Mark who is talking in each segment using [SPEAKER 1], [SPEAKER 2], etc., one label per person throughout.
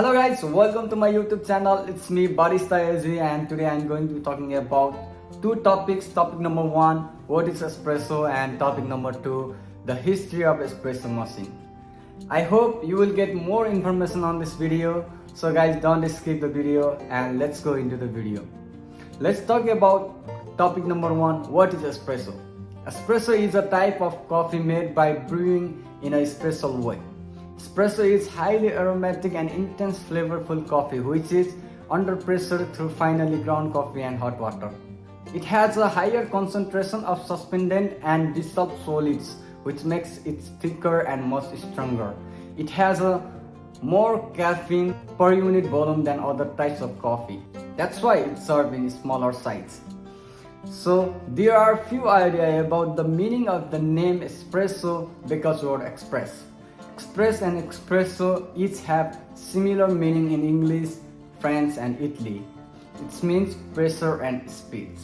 [SPEAKER 1] Hello guys, welcome to my YouTube channel. It's me Barista and today I'm going to be talking about two topics. Topic number 1, what is espresso, and topic number 2, the history of espresso machine. I hope you will get more information on this video. So guys, don't skip the video and let's go into the video. Let's talk about topic number 1, what is espresso. Espresso is a type of coffee made by brewing in a special way. Espresso is highly aromatic and intense flavorful coffee which is under pressure through finely ground coffee and hot water. It has a higher concentration of suspended and dissolved solids which makes it thicker and much stronger. It has a more caffeine per unit volume than other types of coffee. That's why it's served in smaller size. So there are few ideas about the meaning of the name espresso because word express. Express and espresso each have similar meaning in English, French and Italy. It means pressure and speed.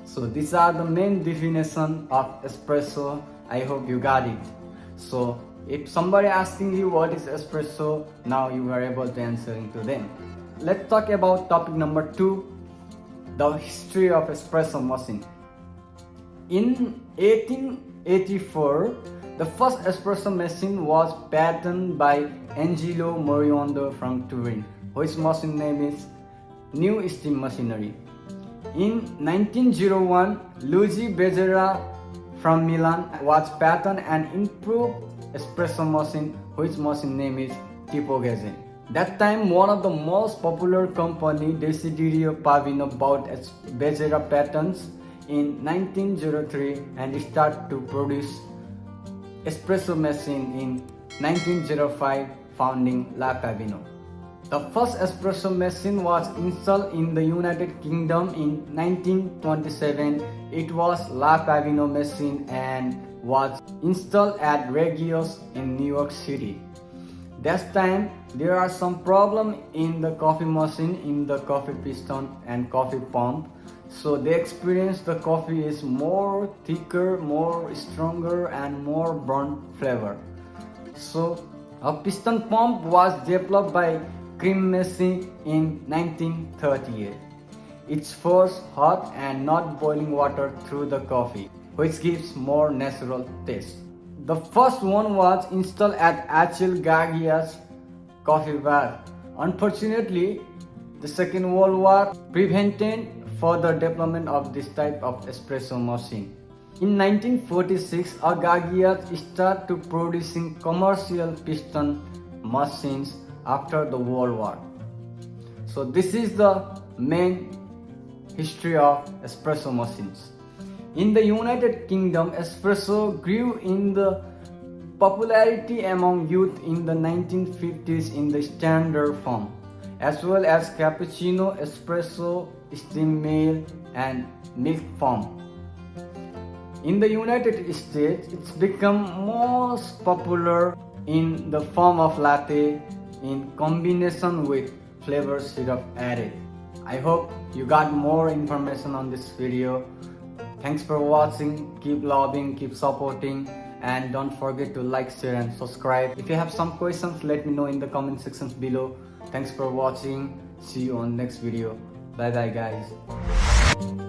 [SPEAKER 1] So these are the main definition of espresso. I hope you got it. So if somebody asking you what is espresso, now you are able to answer to them. Let's talk about topic number 2, the history of espresso machine. In 1884, the first espresso machine was patented by Angelo Moriondo from Turin, whose machine name is New Steam Machinery. In 1901, Luigi Bezzera from Milan was patented an improved espresso machine, whose machine name is Tipo Gazze. That time, one of the most popular company, Desiderio Pavino, bought Bezzera patents in 1903 and started to produce espresso machine in 1905, founding La Pavino. The first espresso machine was installed in the United Kingdom in 1927. It was La Pavino machine and was installed at Reggio's in New York City. That time, there are some problem in the coffee machine, in the coffee piston and coffee pump. So they experienced the coffee is more thicker, more stronger and more burnt flavor. So a piston pump was developed by Cream-Messi in 1938. It forces hot and not boiling water through the coffee, which gives more natural taste. The first one was installed at Achille Gaggia's coffee bar. Unfortunately, the Second World War prevented further development of this type of espresso machine. In 1946, Gaggia started to producing commercial piston machines after the World War. So this is the main history of espresso machines. In the United Kingdom, espresso grew in the popularity among youth in the 1950s in the standard form, as well as cappuccino, espresso, steam milk and milk form. In the United States, it's become most popular in the form of latte in combination with flavor syrup added. I hope you got more information on this video. Thanks for watching. Keep loving, keep supporting, and don't forget to like, share and subscribe. If you have some questions, let me know in the comment sections below. Thanks for watching. See you on next video. Bye bye guys.